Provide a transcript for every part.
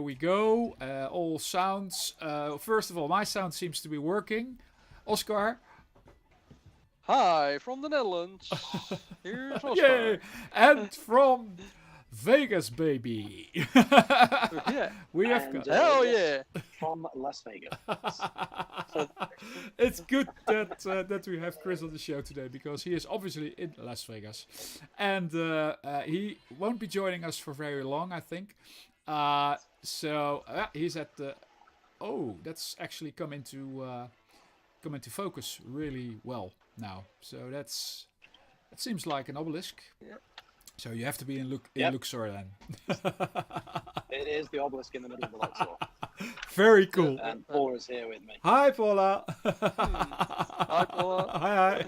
we go. All sounds. First of all, my sound seems to be working. Oscar. Hi from the Netherlands. Here's Oscar. Yay! And from Vegas, baby. Yeah. We have And, got. Hell yes, yeah. from Las Vegas. It's good that we have Chris on the show today because he is obviously in Las Vegas, and he won't be joining us for very long, I think. So he's at the. Oh, that's actually come into focus really well now. So that seems like an obelisk. Yeah. So you have to be in Yep. Luxor then. It is the obelisk in the middle of the Luxor. Very cool. And Paul is here with me. Hi, Paula. Hi, Paula. Hi.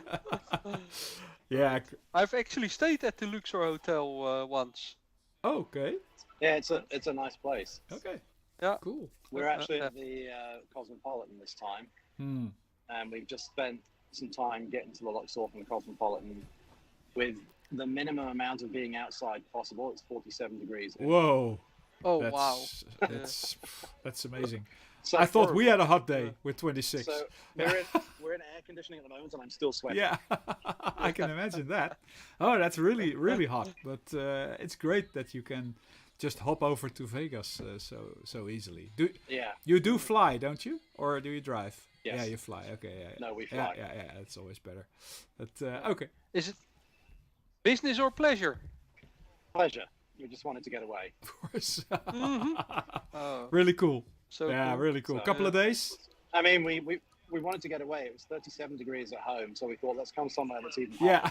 Yeah. I've actually stayed at the Luxor Hotel once. Okay. Yeah, it's a nice place. Okay. Yeah. Cool. We're actually at the Cosmopolitan this time, and we've just spent some time getting to the Luxor from the Cosmopolitan with the minimum amount of being outside possible. It's 47 degrees. Whoa. Oh, wow. That's amazing. So I thought we had a hot day with 26. So we're in air conditioning at the moment, and I'm still sweating. Yeah, I can imagine that. Oh, that's really, really hot. But it's great that you can just hop over to Vegas so easily. You do fly, don't you? Or do you drive? Yes. Yeah, you fly. Okay, yeah. No, we fly. Yeah, that's always better. But okay. Is it business or pleasure? Pleasure. We just wanted to get away. Of course. Oh, Really cool. so Yeah, cool. really cool. So- Couple of days. I mean, we wanted to get away. It was 37 degrees at home, so we thought, let's come somewhere that's even Yeah.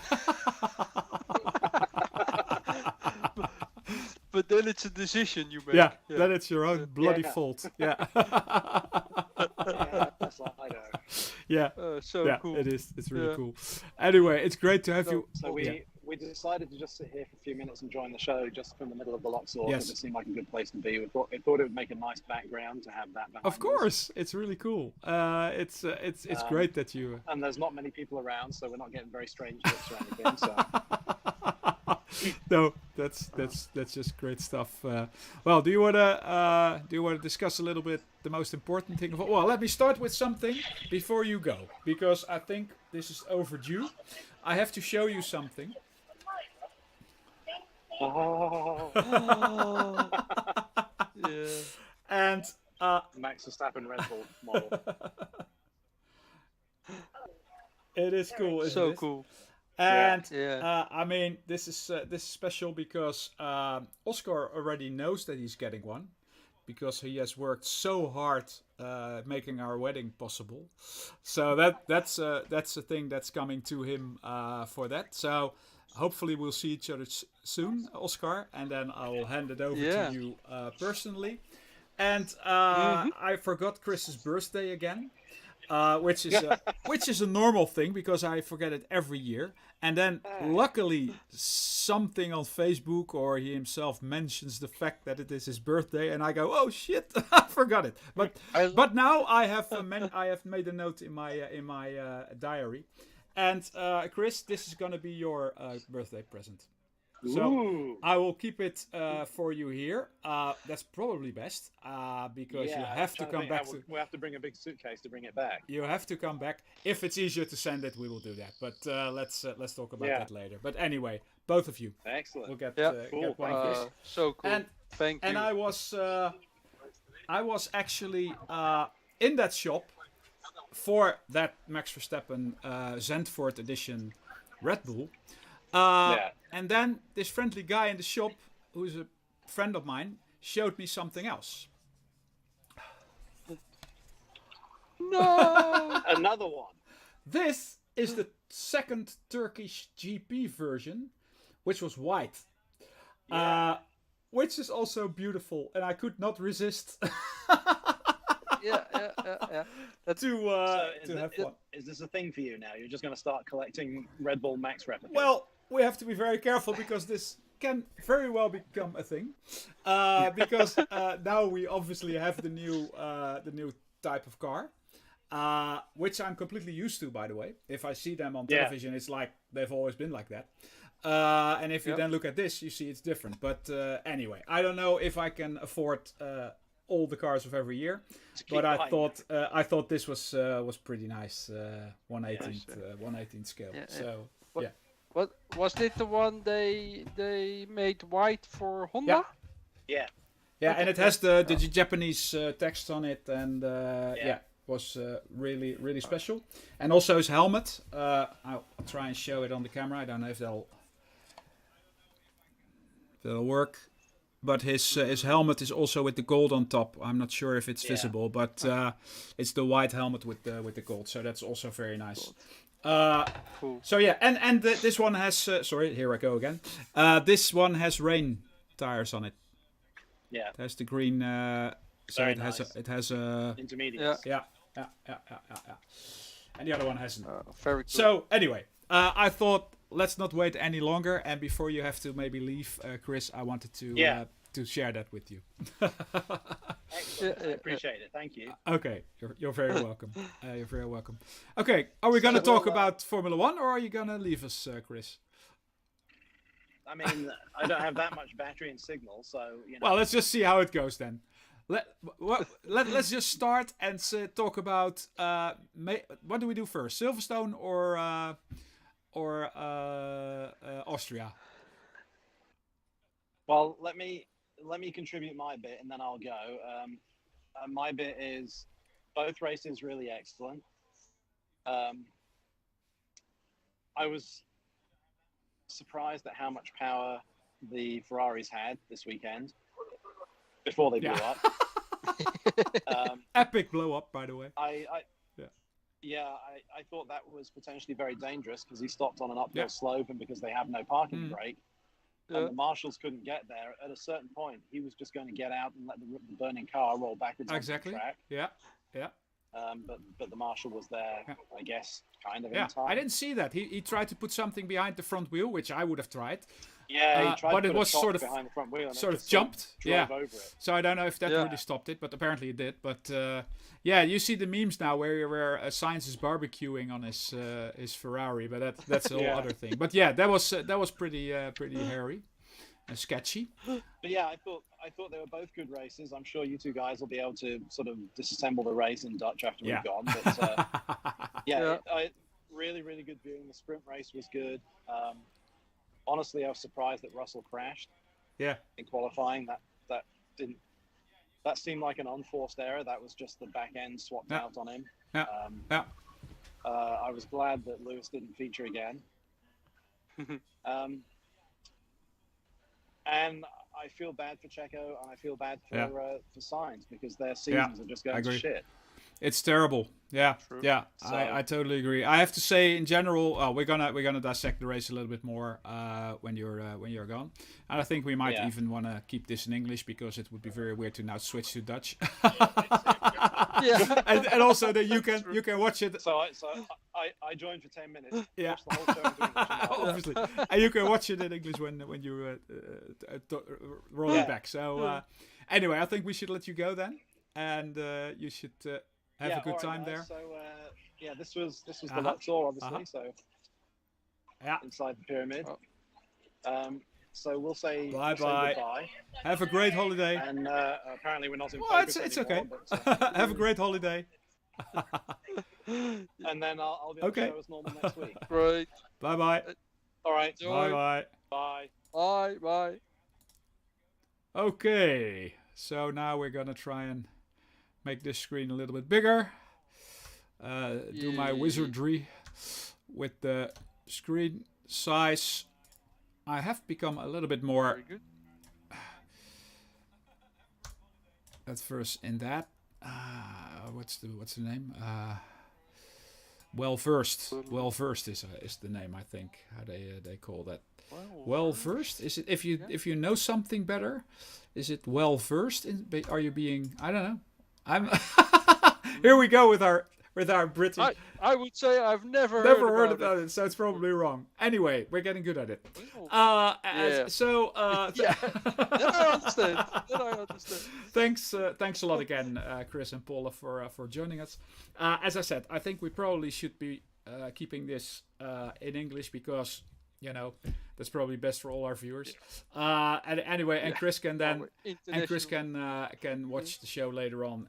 But then it's a decision you make. Yeah, then it's your own bloody Yeah. fault. Yeah. Yeah, that's like, I know. Yeah. So Yeah, cool. it is. It's really Yeah. cool. Anyway, it's great to have you. So we decided to just sit here for a few minutes and join the show just from the middle of the Luxor. Yes. Because it seemed like a good place to be. We thought it would make a nice background to have that behind Of us. course, it's really cool. It's great that you. And there's not many people around, so we're not getting very strange looks or anything. So No, that's just great stuff. Well, do you wanna discuss a little bit the most important thing of all? Well, let me start with something before you go, because I think this is overdue. I have to show you something. oh, Yeah. And Max Verstappen Red Bull model. it is cool, isn't So it? cool. And Yeah. I mean, this is special because Oscar already knows that he's getting one, because he has worked so hard making our wedding possible. So that's a thing that's coming to him for that. So hopefully we'll see each other soon, Oscar, and then I will hand it over Yeah. to you personally. And I forgot Chris's birthday again. Which is a normal thing because I forget it every year. And then luckily something on Facebook or he himself mentions the fact that it is his birthday, and I go, oh shit, I forgot it. But now I have made a note in my diary. And Chris, this is gonna be your birthday present. So Ooh. I will keep it for you here. That's probably best because you have to come back to. We have to bring a big suitcase to bring it back. You have to come back. If it's easier to send it, we will do that. But let's talk about that later. But anyway, both of you Excellent. will get Cool. get one Chris. So cool. And Thank you. and I was actually in that shop for that Max Verstappen Zandvoort edition Red Bull. And then this friendly guy in the shop, who's a friend of mine, showed me something else. No. Another one. This is the second Turkish GP version, which was white. Which is also beautiful, and I could not resist Yeah. to have one. Is this a thing for you now? You're just going to start collecting Red Bull Max replicas? Well, we have to be very careful because this can very well become a thing. Because now we obviously have the new type of car, which I'm completely used to, by the way. If I see them on television, it's like they've always been like that. And if you then look at this, you see it's different. But anyway, I don't know if I can afford all the cars of every year. But I thought this was pretty nice, 1/18 scale. Yeah, So what, yeah. What was it? The one they made white for Honda? Yeah. Yeah, Okay, and it has the Japanese text on it, and Yeah. was really really special. And also his helmet. I'll try and show it on the camera. I don't know if that'll work. But his helmet is also with the gold on top. I'm not sure if it's visible, but it's the white helmet with the gold. So that's also very nice. Cool. So yeah, and this one has sorry, here I go again. This one has rain tires on it. Yeah. It has the green. So Very it has a intermediate. yeah. And the other one hasn't. Very cool. So anyway, I thought let's not wait any longer. And before you have to maybe leave, Chris, I wanted to share that with you. Excellent. I appreciate it. Thank you. Okay, you're very welcome. You're very welcome. Okay, are we gonna talk about Formula One, or are you gonna leave us, Chris? I mean, I don't have that much battery and signal, so Well, let's just see how it goes then. Let's just start and talk about what do we do first, Silverstone or Austria? Well, let me contribute my bit, and then I'll go. My bit is both races really excellent. I was surprised at how much power the Ferraris had this weekend before they blew up. Epic blow up, by the way. I thought that was potentially very dangerous because he stopped on an uphill slope, and because they have no parking brake, and the marshals couldn't get there. At a certain point, he was just going to get out and let the burning car roll backwards onto the track. Yeah. But the marshal was there, I guess, kind of in Yeah, time. I didn't see that. He tried to put something behind the front wheel, which I would have tried. Yeah, he tried but to it put was a top sort of behind the front wheel and sort it of just jumped. drove over it. So I don't know if that really stopped it, but apparently it did. But you see the memes now where Sainz is barbecuing on his Ferrari, but that's a whole other thing. But yeah, that was pretty hairy and sketchy. But yeah, I thought they were both good races. I'm sure you two guys will be able to sort of disassemble the race in Dutch after we've gone. But I really, really good viewing. The sprint race was good. Honestly, I was surprised that Russell crashed. Yeah. In qualifying, that seemed like an unforced error. That was just the back end swapped out on him. I was glad that Lewis didn't feature again. And I feel bad for Checo, and I feel bad for Sainz because their seasons are just going to shit. It's terrible. Yeah, True. yeah. So, I totally agree. I have to say, in general, we're gonna dissect the race a little bit more when you're gone, and I think we might even want to keep this in English because it would be very weird to now switch to Dutch. and also that you can watch it. So I joined for 10 minutes. Yeah. Watched the whole show in English. Obviously, and you can watch it in English when you roll it back. So anyway, I think we should let you go then, and you should. Have a good time there. So this was the Luxor, obviously. So inside the pyramid. So we'll say goodbye. Have a great holiday. And apparently we're not in focus it's anymore, okay. But, have a great holiday. And then I'll be on the show as normal next week. Right. Bye bye. All right. Bye. Bye. Okay. So now we're gonna try and make this screen a little bit bigger. Do my wizardry with the screen size. I have become a little bit more. Very good. At first in that. What's the name? Well versed. Well versed is the name, I think. How they call that. Well versed? Is it if you know something better? Is it well versed? Are you being? I don't know. I'm. Here we go with our British. I would say I've never heard about it, so it's probably wrong. Anyway, we're getting good at it. So Then I understand. thanks a lot again, Chris and Paula, for joining us. As I said, I think we probably should be keeping this in English because That's probably best for all our viewers. And anyway, and Chris can can watch the show later on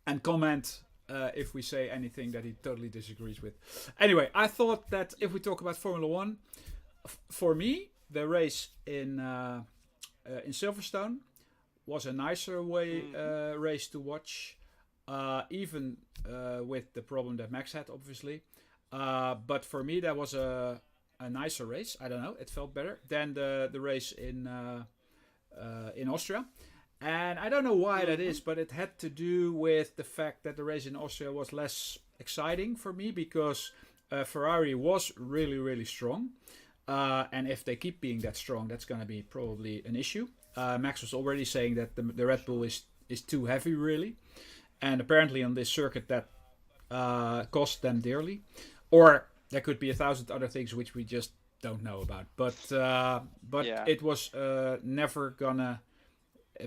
and comment if we say anything that he totally disagrees with. Anyway, I thought that if we talk about Formula One, for me, the race in Silverstone was a nicer race to watch, even with the problem that Max had, obviously. But for me, that was a nicer race. I don't know, it felt better than the race in Austria. And I don't know why that is, but it had to do with the fact that the race in Austria was less exciting for me because Ferrari was really, really strong. And if they keep being that strong, that's going to be probably an issue. Max was already saying that the Red Bull is too heavy, really. And apparently on this circuit that cost them dearly. Or there could be 1,000 other things which we just don't know about. But it was never going to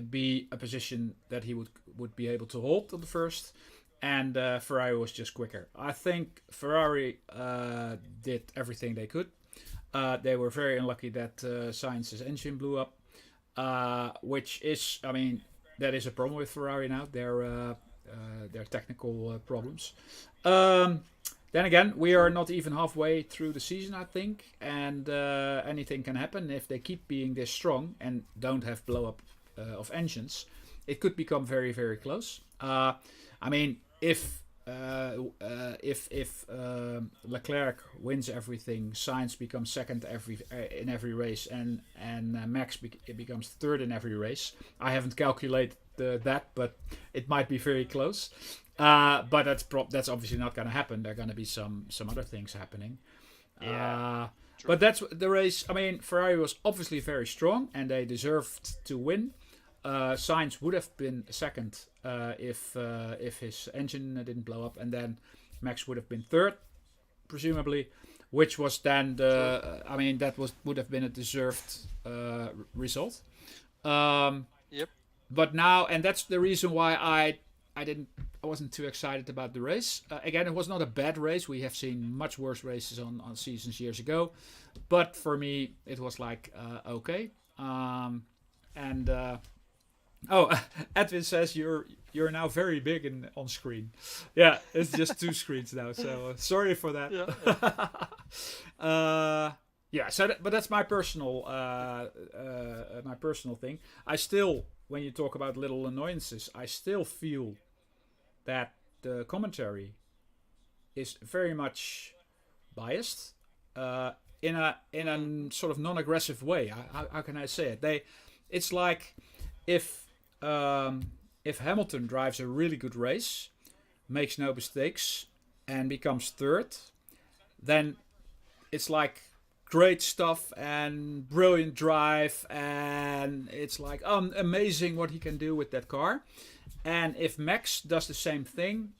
be a position that he would be able to hold on the first. And Ferrari was just quicker. I think Ferrari did everything they could. They were very unlucky that Sainz's engine blew up, which is, I mean, that is a problem with Ferrari now. Their technical problems. Then again, we are not even halfway through the season, I think, and anything can happen if they keep being this strong and don't have blow up of engines. It could become very, very close. I mean, if Leclerc wins everything, Sainz becomes second in every race, and Max becomes third in every race. I haven't calculated that, but it might be very close. But that's obviously not going to happen. There are going to be some other things happening. But that's the race. I mean, Ferrari was obviously very strong, and they deserved to win. Sainz would have been second if his engine didn't blow up, and then Max would have been third, presumably, which was then would have been a deserved result. Yep. But now, and that's the reason why I wasn't too excited about the race. Again, it was not a bad race. We have seen much worse races on seasons years ago, but for me, it was like okay. Edwin says you're now very big on screen. Yeah, it's just 2 screens now. So sorry for that. Yeah. But that's my personal thing. I still, when you talk about little annoyances, I still feel that the commentary is very much biased in a sort of non-aggressive way. How can I say it? It's like if Hamilton drives a really good race, makes no mistakes, and becomes third, then it's like great stuff and brilliant drive, and it's like amazing what he can do with that car. And if Max does the same thing,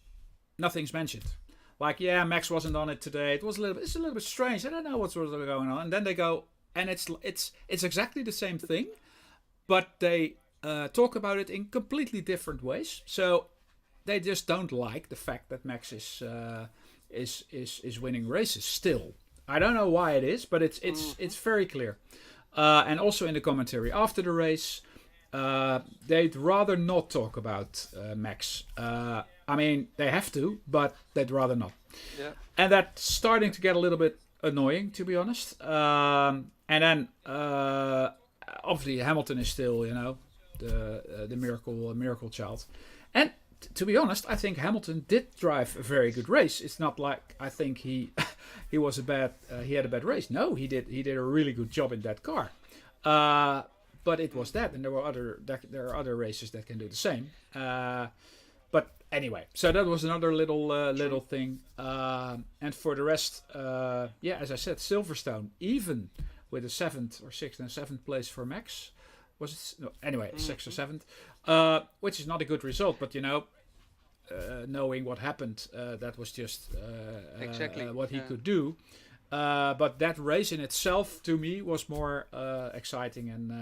nothing's mentioned. Like, yeah, Max wasn't on it today. It's a little bit strange. I don't know what's going on. And then they go, and it's exactly the same thing, but they talk about it in completely different ways. So they just don't like the fact that Max is winning races still. I don't know why it is, but it's very clear. And also in the commentary after the race, they'd rather not talk about Max. I mean, they have to, but they'd rather not. Yeah. And that's starting to get a little bit annoying, to be honest. And then obviously Hamilton is still, the miracle child. And to be honest, I think Hamilton did drive a very good race. It's not like I think he was he had a bad race. No, he did a really good job in that car. But it was that, and there are other races that can do the same. But anyway, so that was another little thing. And for the rest, as I said, Silverstone, even with a 6th and 7th place for Max, was it? No, anyway, 6th or 7th, which is not a good result. But knowing what happened, that was just exactly what he could do. But that race in itself, to me, was more exciting and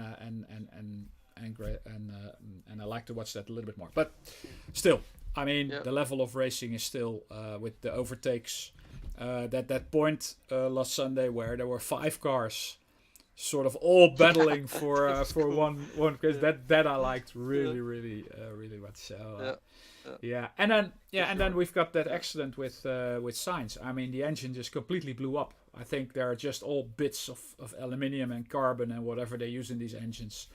great, and I like to watch that a little bit more. But still, I mean, the level of racing is still with the overtakes that point last Sunday where there were 5 cars sort of all battling for cool. one because Yeah. that I liked Yeah. really much. So Yeah. and then For then sure. we've got that Yeah. accident with Sainz. I mean, the engine just completely blew up. I think they're just all bits of aluminium and carbon and whatever they use in these engines,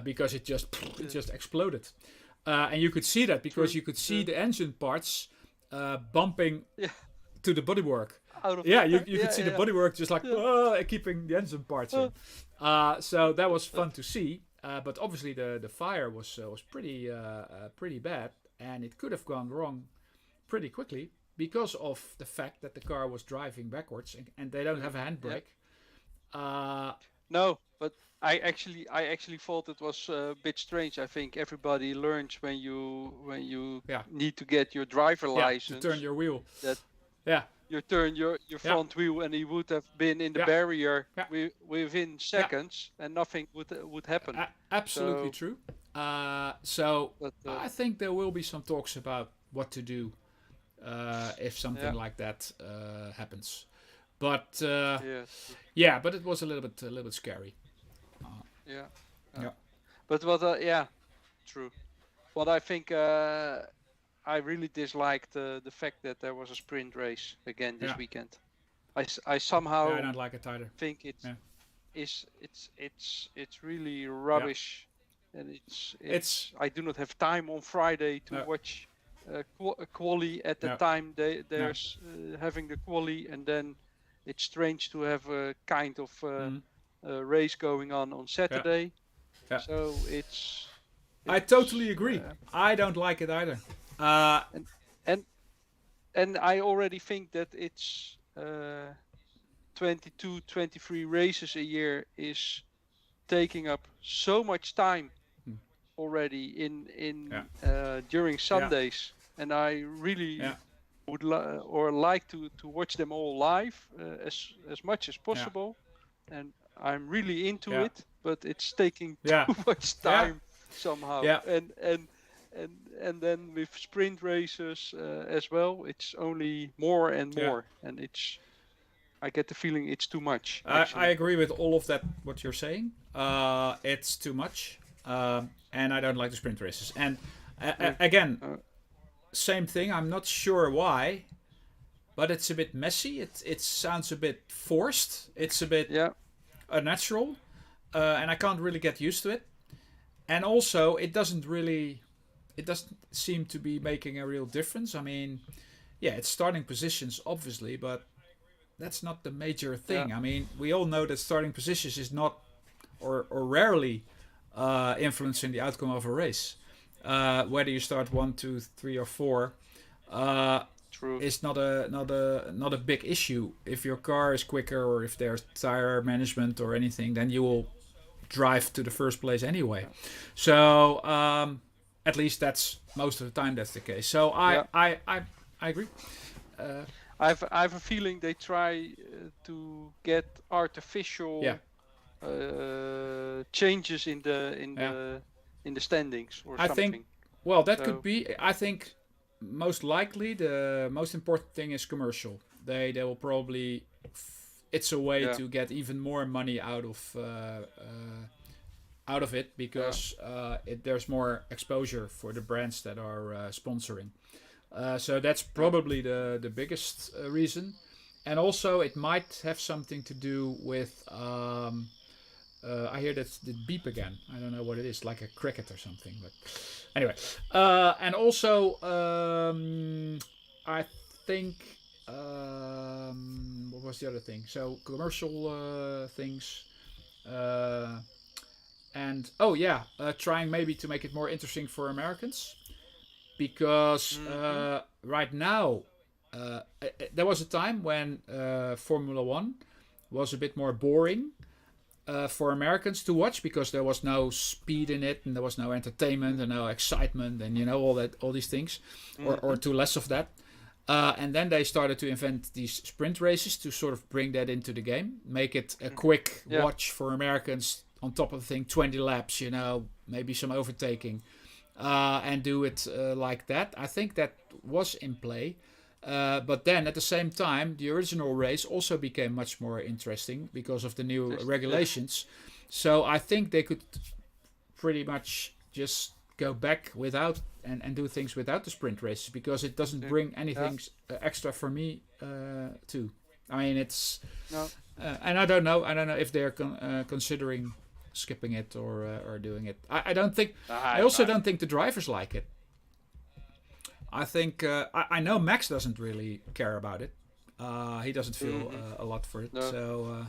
because it just exploded. And you could see that because True. you could see True. the engine parts bumping Yeah. to the bodywork. Out of Yeah, the you could see the yeah. bodywork just like Yeah. keeping the engine parts Uh, in. So that was fun to see. But obviously the fire was pretty bad, and it could have gone wrong pretty quickly because of the fact that the car was driving backwards and they don't have a yeah. handbrake. Uh, No, but I actually thought it was a bit strange. I think everybody learns when you yeah, need to get your driver yeah, to turn license your wheel. that Yeah, you turn your yeah, front wheel, and he would have been in the yeah, barrier yeah, within yeah. seconds, and nothing would happen. Absolutely So, true. So but I think there will be some talks about what to do if something yeah, like that happens. But yeah, yeah, but it was a little bit scary. Uh, yeah, yeah, but what? Yeah, true. What I think I really disliked the fact that there was a sprint race again this yeah, weekend. I yeah. I somehow don't like it either. think it Yeah, is it's really yeah. rubbish, and It's I do not have time on Friday to no, watch a quali at the no, time no. there's having the quali, and then it's strange to have a kind of Mm, race going on yeah, Saturday. yeah. So I it's totally agree. I don't like it either. Uh, and and and I already think that it's 22, 23 races a year is taking up so much time mm, already yeah, during yeah, Sundays, and I really yeah, would like to watch them all live as much as yeah, possible, and I'm really into yeah, it, but it's taking yeah, too much yeah, time somehow, yeah, and then with sprint races as well, it's only more and yeah. more, and I get the feeling it's too much I actually. agree with all of that. What you're saying, it's too much, and I don't like the sprint races. And Uh, again, uh, same thing. I'm not sure why, but it's a bit messy. It sounds a bit forced. It's a bit yeah, unnatural, and I can't really get used to it. And also, it doesn't seem to be making a real difference. I mean, yeah, it's starting positions obviously, but that's not the major yeah, thing. I mean, we all know that starting positions is not or rarely influencing the outcome of a race. Whether you start 1, 2, 3, or 4, uh, true. is not a big issue. If your car is quicker or if there's tire management or anything, then you will drive to the first place anyway. Yeah, So at least that's most of the time that's the case. So yeah. I agree. Uh, I have a feeling they try to get yeah, artificial changes yeah. in the standings or I think, something. well, that could So be. I think most likely the most important thing is commercial. They will probably. It's a way yeah, to get even more money out of it yeah, because there's more exposure for the brands that are sponsoring. So that's yeah. probably the biggest reason, and also it might have something to do with. I hear that the beep again. I don't know what it is, like a cricket or something. But anyway, and also I think what was the other thing? So commercial things. Uh, and oh yeah, trying maybe to make it more interesting for Americans because Mm-hmm. right now there was a time when Formula One was a bit more boring for Americans to watch because there was no speed in it and there was no entertainment and no excitement and all these things, or Mm-hmm. too less of that. And then they started to invent these sprint races to sort of bring that into the game, make it a quick Yeah, watch for Americans. On top of the thing, 20 laps, maybe some overtaking, and do it like that. I think that was in play. But then at the same time, the original race also became much more interesting because of the new regulations. So I think they could pretty much just go back without and do things without the sprint races, because it doesn't bring anything extra for me too. I mean, it's and I don't know if they're considering skipping it or doing it. I don't think. I also don't think the drivers like it. I think I know Max doesn't really care about it. He doesn't feel a lot for it. No. So.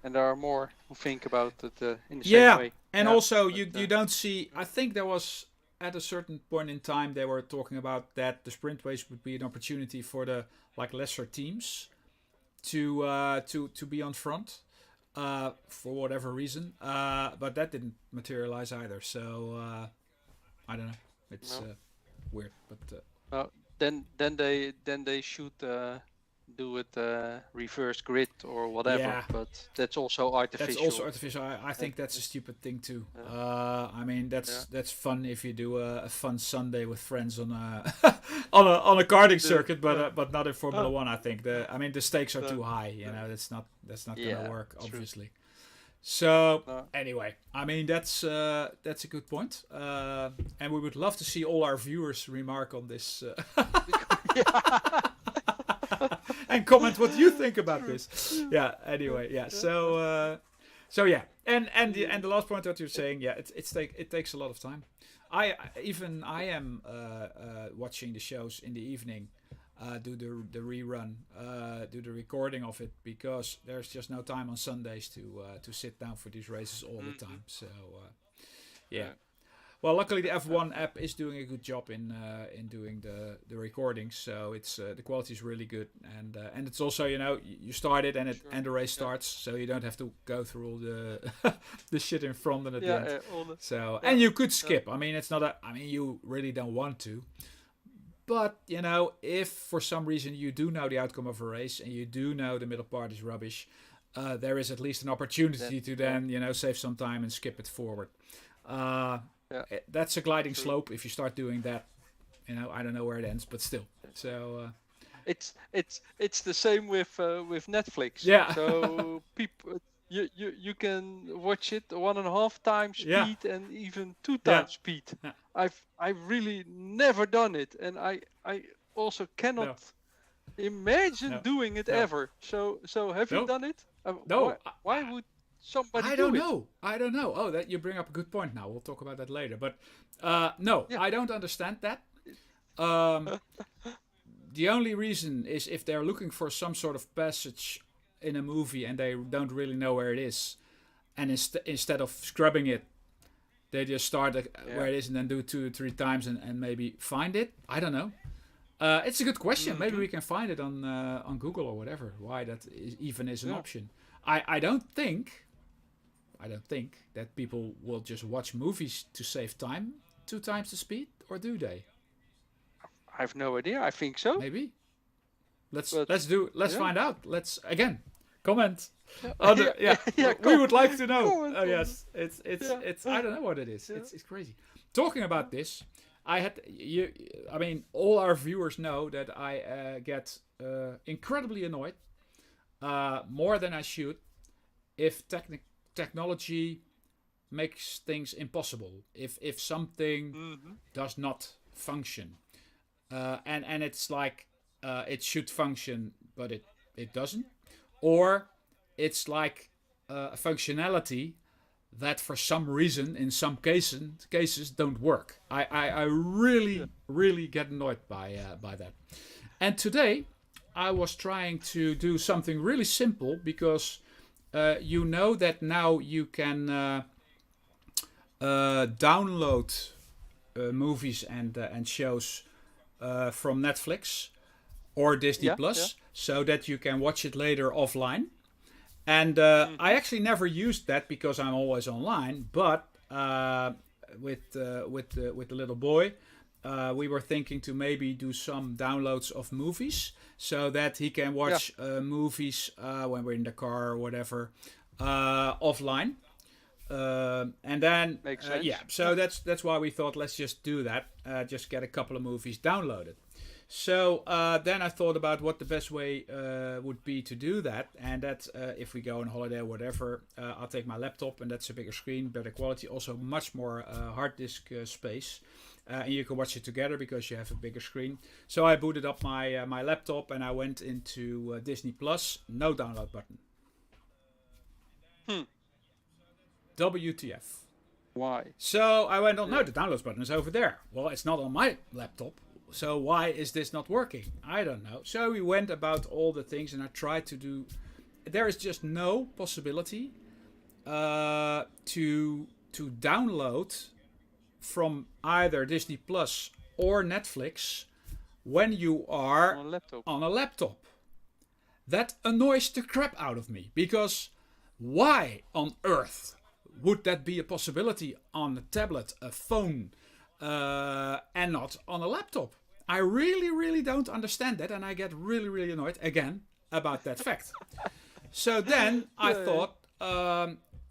And there are more who think about it in the same way. And also you don't see. I think there was at a certain point in time they were talking about that the sprint race would be an opportunity for the lesser teams to be on front for whatever reason. But that didn't materialize either. So I don't know. It's weird, but then they should do it reverse grid or whatever, but that's also artificial. That's also artificial. I think that's a stupid thing too. I mean, that's fun if you do a fun Sunday with friends on a on a karting circuit, but not in Formula One. I think the stakes are too high. You know, that's not gonna work, obviously. True. So anyway, I mean that's a good point, and we would love to see all our viewers remark on this. And comment what you think about this. Yeah. Anyway. Yeah. So yeah. And the last point that you're saying. Yeah. It takes a lot of time. I am watching the shows in the evening. Do the rerun. Do the recording of it, because there's just no time on Sundays to sit down for these races all the time. So yeah. Well, luckily the F1 app is doing a good job in doing the recordings, so it's the quality is really good, and it's also, you start it and the race starts, so you don't have to go through all the the shit in front and at the end. So and you could skip. I mean, it's not you really don't want to, but if for some reason you do know the outcome of a race and you do know the middle part is rubbish, there is at least an opportunity to then save some time and skip it forward. That's a gliding slope. If you start doing that, I don't know where it ends, but still. So it's the same with Netflix. Yeah. So people, you can watch it 1.5 times speed and even 2 times speed. Yeah. I've really never done it, and I also cannot imagine doing it ever. So have you done it? No. Why would somebody I don't know. Oh, that you bring up a good point now. We'll talk about that later. But no, I don't understand that. The only reason is if they're looking for some sort of passage in a movie and they don't really know where it is, and instead of scrubbing it, they just start where it is and then do 2 or 3 times and maybe find it. I don't know. It's a good question. Maybe we can find it on Google or whatever. Why that even is an option. I don't think that people will just watch movies to save time 2 times the speed, or do they? I have no idea. I think so. Maybe. Let's find out. Let's again comment. We would like to know. Oh yes, it's I don't know what it is. It's crazy. Talking about this, all our viewers know that I get incredibly annoyed, more than I should, if technology makes things impossible. If something does not function, and it's like it should function but it doesn't, or it's like a functionality that for some reason in some cases don't work. I really get annoyed by that. And today I was trying to do something really simple, because that now you can download movies and shows from Netflix or Disney Plus, so that you can watch it later offline. And I actually never used that because I'm always online. But with the little boy, we were thinking to maybe do some downloads of movies, so that he can watch movies when we're in the car or whatever offline. And then makes sense. so that's why we thought, let's just do that. Just get a couple of movies downloaded. So then I thought about what the best way would be to do that, and that if we go on holiday or whatever, I'll take my laptop, and that's a bigger screen, better quality, also much more hard disk space, and you can watch it together because you have a bigger screen. So I booted up my laptop and I went into Disney Plus. No download button. WTF? Why? So I went on. No, the downloads button is over there. Well, it's not on my laptop. So why is this not working? I don't know. So we went about all the things and I tried to do. There is just no possibility to download from either Disney Plus or Netflix when you are on a laptop. That annoys the crap out of me, because why on earth would that be a possibility on a tablet, a phone, and not on a laptop? I really, really don't understand that, and I get really, really annoyed again about that fact. So then I thought,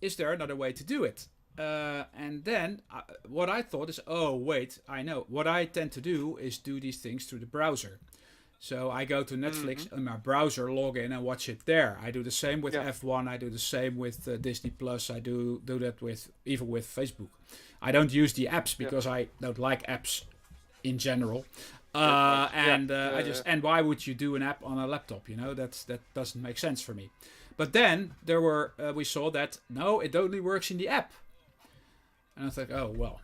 is there another way to do it? And then what I thought is, oh wait, I know. What I tend to do is do these things through the browser. So I go to Netflix in my browser, log in and watch it there. I do the same with F1. I do the same with Disney Plus. I do that with even with Facebook. I don't use the apps because I don't like apps in general. And why would you do an app on a laptop? You know, that doesn't make sense for me. But then we saw that no, it only works in the app. And I thought, oh well.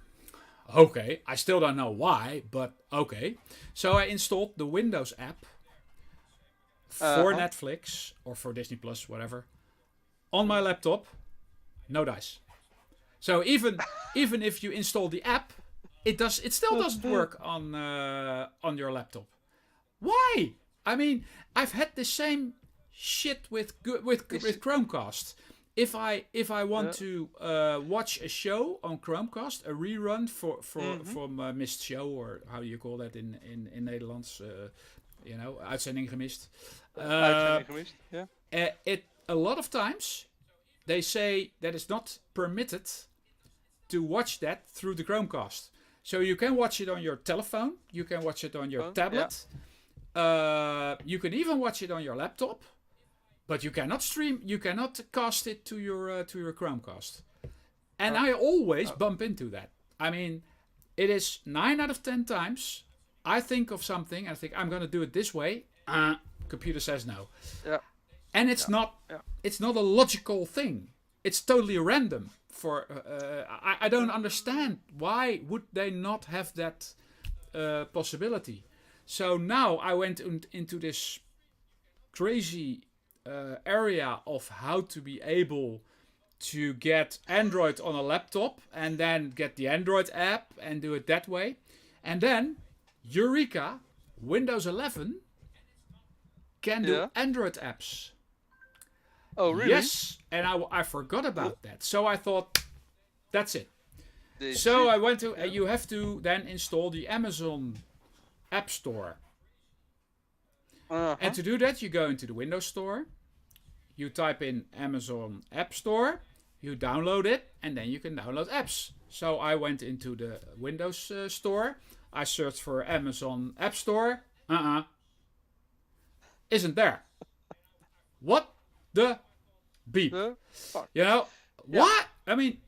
Okay, I still don't know why, but okay. So I installed the Windows app for Netflix or for Disney Plus, whatever, on my laptop. No dice. So even if you install the app, it still doesn't work on your laptop. Why? I mean, I've had the same shit with Chromecast. If I want to watch a show on Chromecast, a rerun from missed show, or how do you call that in Nederlands? Uitzending gemist. Uitzending gemist, yeah. A lot of times they say that it's not permitted to watch that through the Chromecast. So you can watch it on your telephone, you can watch it on your tablet, you can even watch it on your laptop. But you cannot stream. You cannot cast it to your Chromecast, and I always bump into that. I mean, it is 9 out of 10 times I think of something and I think I'm going to do it this way. Computer says no, and it's not. It's not a logical thing. It's totally random. I don't understand why would they not have that possibility. So now I went into this crazy area of how to be able to get Android on a laptop and then get the Android app and do it that way. And then, Eureka, Windows 11 can do Android apps. Oh, really? Yes, and I forgot about that. So I thought, that's it. So I went to, you have to then install the Amazon App Store. And to do that, you go into the Windows Store, you type in Amazon App Store, you download it, and then you can download apps. So I went into the Windows Store, I searched for Amazon App Store, isn't there. What the beep? Fuck. You know, what? I mean,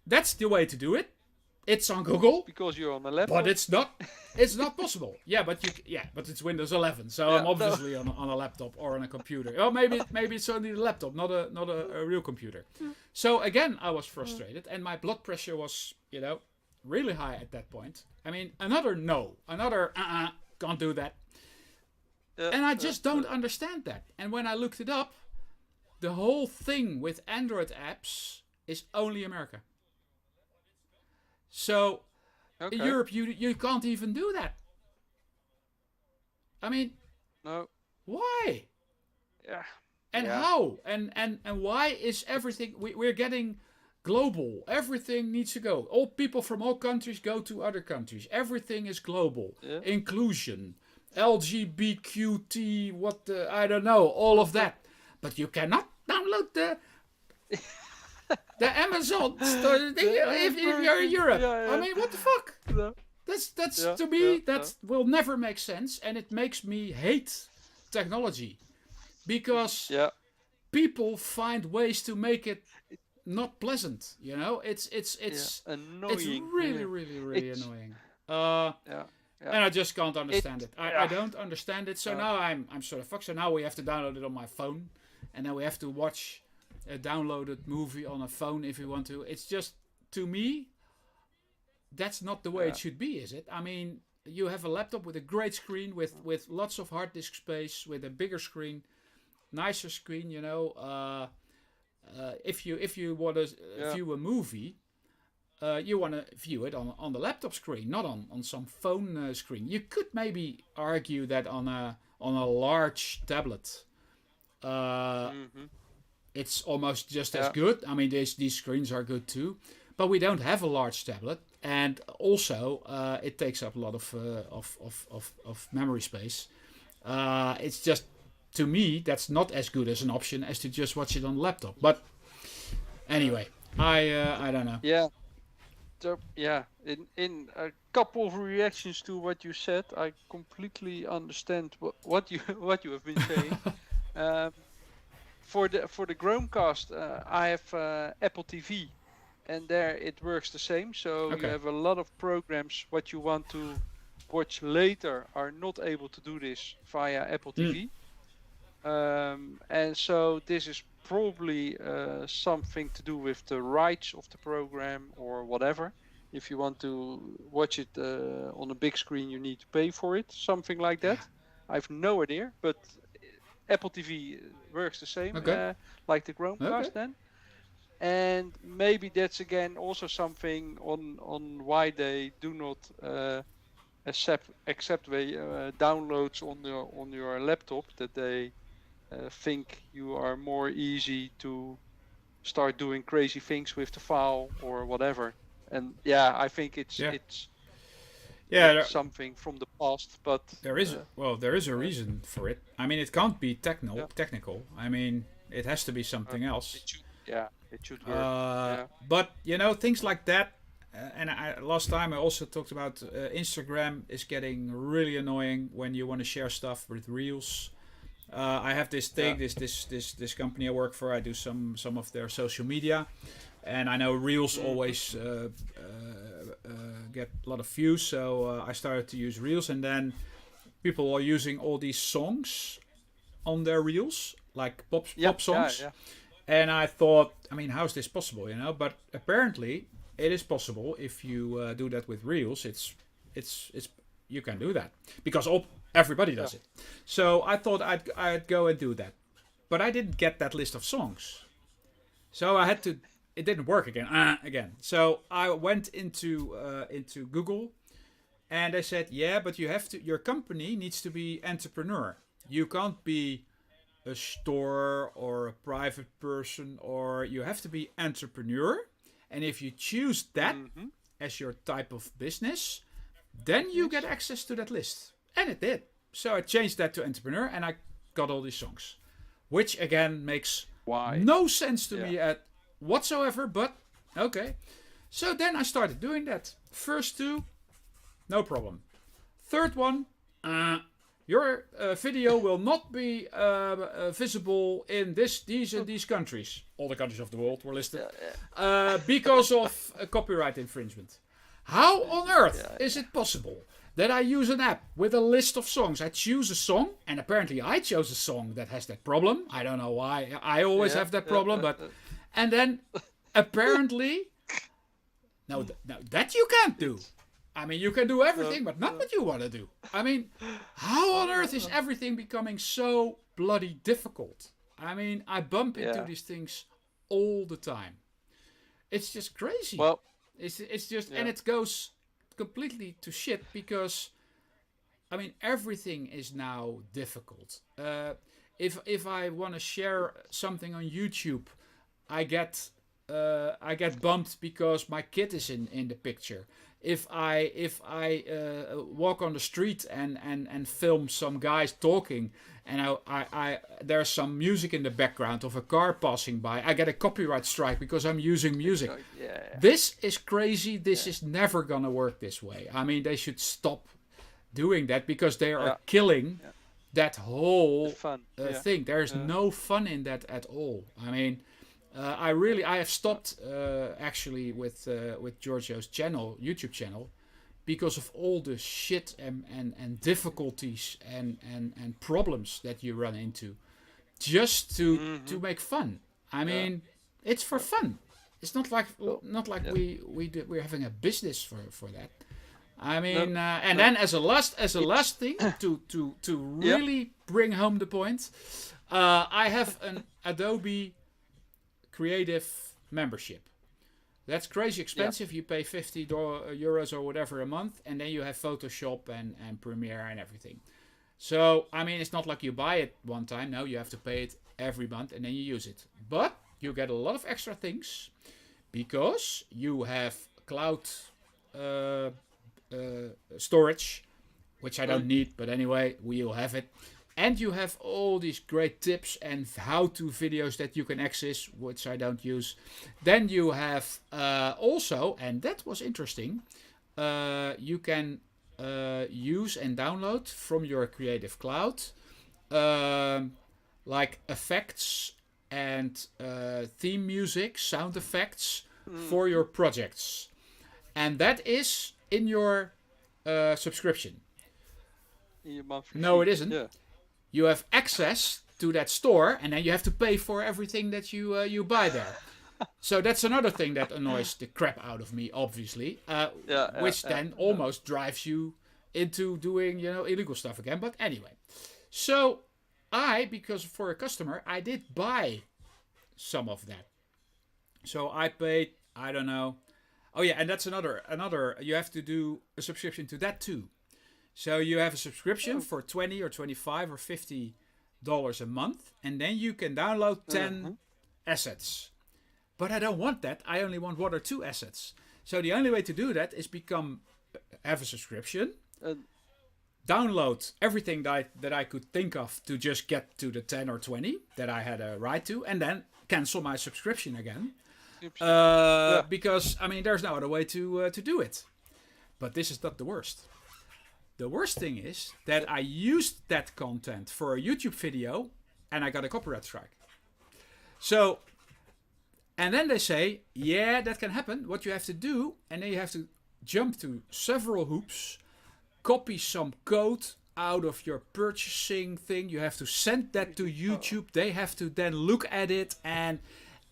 that's the way to do it. It's on Google. Because you're on a laptop. But it's not possible. But it's Windows 11, so I'm obviously on a laptop or on a computer. Oh, maybe it's only a laptop, not a real computer. So again, I was frustrated, and my blood pressure was, really high at that point. I mean, another can't do that. And I just don't understand that. And when I looked it up, the whole thing with Android apps is only America. So, in Europe, you can't even do that. I mean, no. Why? Yeah. And how? And why is everything... We're getting global. Everything needs to go. All people from all countries go to other countries. Everything is global. Yeah. Inclusion. LGBTQ, I don't know. All of that. But you cannot download the Amazon store if you're in Europe. I mean, what the fuck? That's to me that will never make sense, and it makes me hate technology because people find ways to make it not pleasant. You know, it's annoying. It's really annoying. And I just can't understand it. I don't understand it. So now I'm sort of fucked. So now we have to download it on my phone, and then we have to watch a downloaded movie on a phone if we want to. It's just, to me, that's not the way it should be, is it? I mean, you have a laptop with a great screen, with lots of hard disk space, with a bigger screen, nicer screen. You know, if you want to view a movie, you want to view it on the laptop screen, not on some phone screen. You could maybe argue that on a large tablet, it's almost just as good. I mean, these screens are good too, but we don't have a large tablet, and also it takes up a lot of memory space. It's just, to me, that's not as good as an option as to just watch it on the laptop. But anyway, I don't know. Yeah. So, in a couple of reactions to what you said, I completely understand what you have been saying. For the Chromecast, I have Apple TV, and there it works the same. So you have a lot of programs what you want to watch later are not able to do this via Apple TV. And so this is probably something to do with the rights of the program or whatever. If you want to watch it on a big screen, you need to pay for it, something like that. I have no idea, but Apple TV works the same, like the Chromecast then. And maybe that's again also something on why they do not accept downloads on your laptop, that they think you are more easy to start doing crazy things with the file or whatever. And I think it's something from the past, but there is a reason for it. I mean, it can't be technical. I mean, it has to be something else. It should work. But you know, things like that. And last time I also talked about Instagram is getting really annoying when you want to share stuff with Reels. I have this thing, this company I work for. I do some of their social media, and I know Reels always get a lot of views. So I started to use Reels, and then people are using all these songs on their Reels, like pop songs. And I thought, I mean, how is this possible? You know, but apparently it is possible if you do that with Reels. It's you can do that because everybody does it. So I thought I'd go and do that, but I didn't get that list of songs. So I had to. It didn't work again. So I went into Google, and they said, but you have to. Your company needs to be entrepreneur. You can't be a store or a private person, or you have to be entrepreneur. And if you choose that as your type of business, then you get access to that list. And it did. So I changed that to entrepreneur, and I got all these songs, which again makes no sense to me at whatsoever, but okay. So then I started doing that. First two, no problem. Third one, your video will not be visible in these countries. All the countries of the world were listed. Because of copyright infringement. How on earth is it possible that I use an app with a list of songs? I choose a song, and apparently I chose a song that has that problem. I don't know why. I always have that problem, but... And then, apparently... No, that you can't do. I mean, you can do everything, but not what you want to do. I mean, how on earth is everything becoming so bloody difficult? I mean, I bump into these things all the time. It's just crazy. Well, it's just, and it goes completely to shit because, I mean, everything is now difficult. If I want to share something on YouTube, I get bumped because my kid is in the picture. if I walk on the street and film some guys talking, and I there's some music in the background of a car passing by, I get a copyright strike because I'm using music. Yeah. This is crazy. This is never gonna work this way. I mean, they should stop doing that because they are killing that whole thing. There's no fun in that at all. I mean, I have stopped actually with Giorgio's YouTube channel, because of all the shit and difficulties and problems that you run into, just to make fun. I mean, it's for fun. It's not like we're having a business for that. I mean, then as a last thing to really bring home the point, I have an Adobe Creative membership. That's crazy expensive. You pay €50 or whatever a month, and then you have Photoshop and Premiere and everything. So, I mean, it's not like you buy it one time. No, you have to pay it every month, and then you use it. But you get a lot of extra things, because you have cloud storage, which I don't need, but anyway, we'll have it. And you have all these great tips and how-to videos that you can access, which I don't use. Then you have also, and that was interesting, you can use and download from your Creative Cloud like effects and theme music, sound effects for your projects. And that is in your subscription. No, it isn't. Yeah. You have access to that store, and then you have to pay for everything that you buy there. So that's another thing that annoys the crap out of me, obviously, which then almost drives you into doing illegal stuff again. But anyway, so because for a customer, I did buy some of that. So I paid, I don't know. Oh yeah, and that's another. You have to do a subscription to that too. So you have a subscription for $20 or $25 or $50 a month, and then you can download 10 assets. But I don't want that. I only want 1 or 2 assets. So the only way to do that is have a subscription, download everything that I could think of to just get to the 10 or 20 that I had a right to, and then cancel my subscription again. Because, I mean, there's no other way to do it. But this is not the worst. The worst thing is that I used that content for a YouTube video and I got a copyright strike. So, and then they say, yeah, that can happen. What you have to do, and then you have to jump to several hoops, copy some code out of your purchasing thing. You have to send that to YouTube. They have to then look at it. And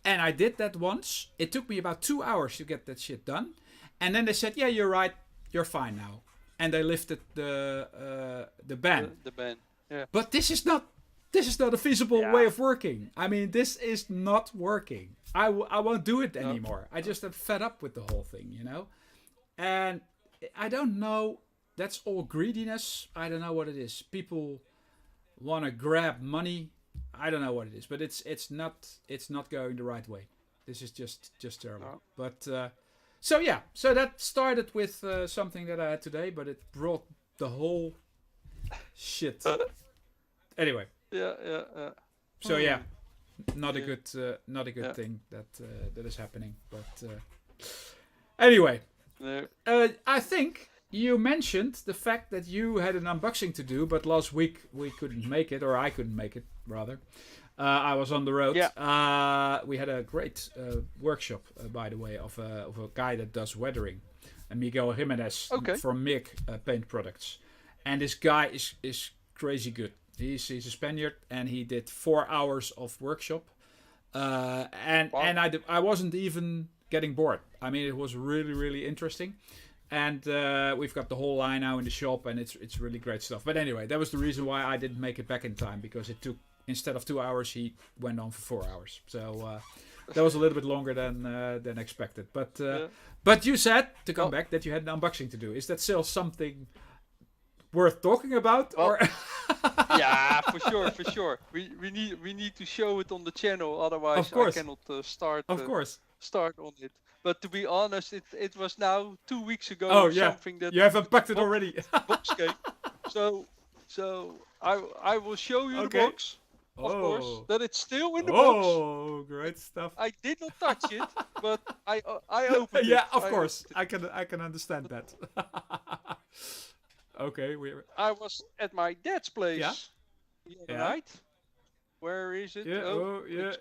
I did that once. It took me about 2 hours to get that shit done. And then they said, yeah, you're right. You're fine now. And they lifted the ban. The ban, yeah. But this is not a feasible way of working. I mean, this is not working. I won't do it anymore. I just am fed up with the whole thing, And I don't know. That's all greediness. I don't know what it is. People want to grab money. I don't know what it is, but it's not going the right way. This is just terrible. No. But. So that started with something that I had today, but it brought the whole shit. Anyway. Yeah. So not a good thing that is happening. But anyway, I think you mentioned the fact that you had an unboxing to do, but last week we couldn't make it, or I couldn't make it rather. I was on the road. Yeah. We had a great workshop, by the way, of a guy that does weathering, Miguel Jimenez from MIG Paint Products, and this guy is crazy good. He's a Spaniard, and he did 4 hours of workshop, and I wasn't even getting bored. I mean, it was really, really interesting, and we've got the whole line now in the shop, and it's really great stuff. But anyway, that was the reason why I didn't make it back in time, because it took. Instead of 2 hours, he went on for 4 hours. So that was a little bit longer than expected. But you said to come back that you had an unboxing to do. Is that still something worth talking about? Or yeah, for sure. We need to show it on the channel. Otherwise, I cannot start. Of course. Start on it. But to be honest, it was now 2 weeks ago. Oh or yeah, something that you have unpacked it already. box came. So I will show you the Okay. box. Of course, that it's still in the box. Oh, great stuff. I did not touch it, but I opened it. Yeah, of course. I can understand that. Okay, I was at my dad's place Yeah. the other night. Where is it? Yeah. Oh, yeah.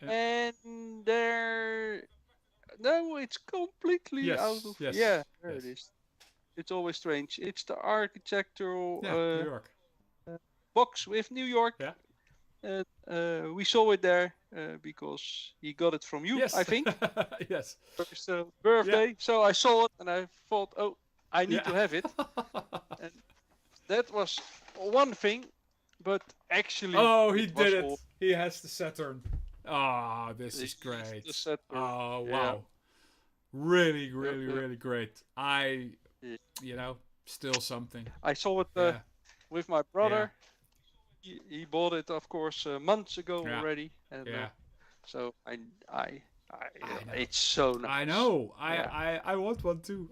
And there, no, it's completely out of. Yes. Yeah, there it is. It's always strange. It's the architectural New York box with New York. Yeah. We saw it there because he got it from you, yes. I think. Yes. First birthday. So I saw it and I thought, oh, I need to have it. And that was one thing, but actually. Oh, he did it. He has the Saturn. Oh, this is great. The Saturn. Oh, wow. Yeah. Really, really great. Still something. I saw it with my brother. Yeah. He bought it, of course, months ago already. And, so I it's so nice. I know. I want one too.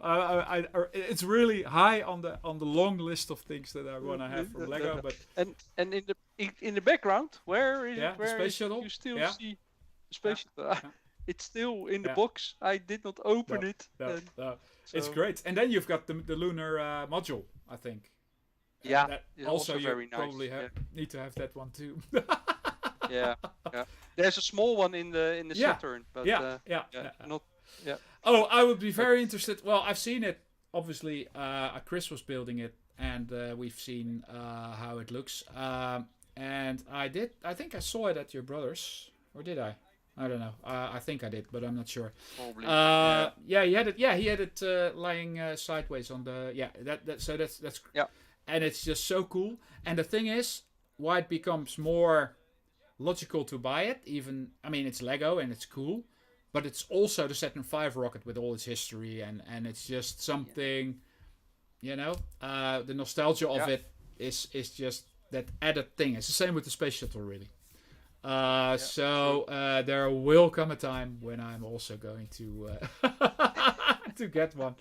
It's really high on the long list of things that I want to have from Lego. But and in the background, where is it? The space shuttle. You still see the space shuttle. It's still in the box. I did not open it. No. So. It's great. And then you've got the lunar module, I think. Yeah. That also you very nice. Probably need to have that one too. Yeah. There's a small one in the Saturn, but not. Yeah. Oh, I would be very interested. Well, I've seen it. Obviously, Chris was building it, and we've seen how it looks. And I think I saw it at your brother's, or did I? I don't know. I think I did, but I'm not sure. Probably. He had it. Yeah, he had it lying sideways on the. Yeah, so that's. Yeah. And it's just so cool. And the thing is, why it becomes more logical to buy it. Even it's Lego and it's cool, but it's also the Saturn V rocket with all its history and it's just something. The nostalgia of it is just that added thing. It's the same with the space shuttle, really. There will come a time when I'm also going to to get one.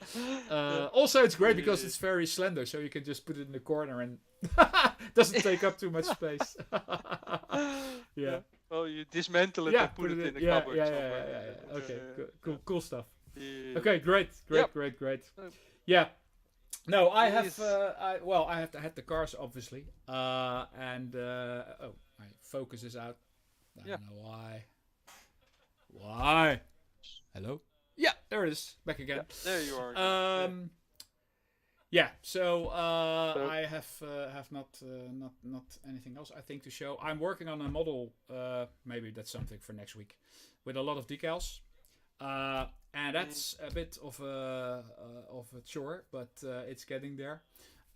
Also, it's great because it's very slender, so you can just put it in the corner and doesn't take up too much space. Yeah. Well, you dismantle it and put it in the cupboard. Yeah. Okay, cool stuff. Yeah. Okay, great. Yeah. No, I have. I have to had the cars obviously, and my focus is out. I don't know why. Why? Hello? Yeah, there it is. Back again. Yeah, there you are. So I have not anything else I think to show. I'm working on a model. Maybe that's something for next week, with a lot of decals. And that's a bit of a chore, but it's getting there.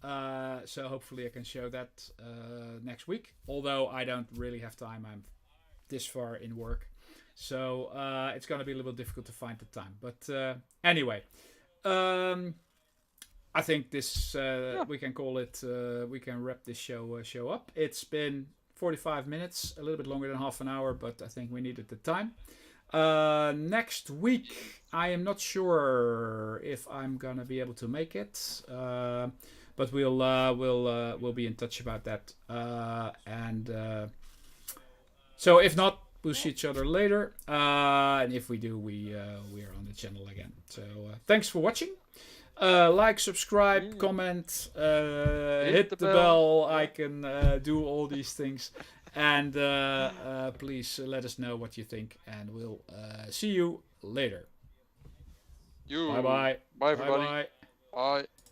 So hopefully I can show that next week. Although I don't really have time. I'm this far in work. So it's going to be a little bit difficult to find the time. But anyway, I think this we can call it. We can wrap this show up. It's been 45 minutes, a little bit longer than half an hour, but I think we needed the time. Next week, I am not sure if I'm gonna be able to make it, but we'll be in touch about that. So if not, we'll see each other later. And if we do, we are on the channel again. So thanks for watching. Like, subscribe, comment, hit the bell icon, do all these things. And please let us know what you think. And we'll see you later. Bye bye. Bye everybody. Bye.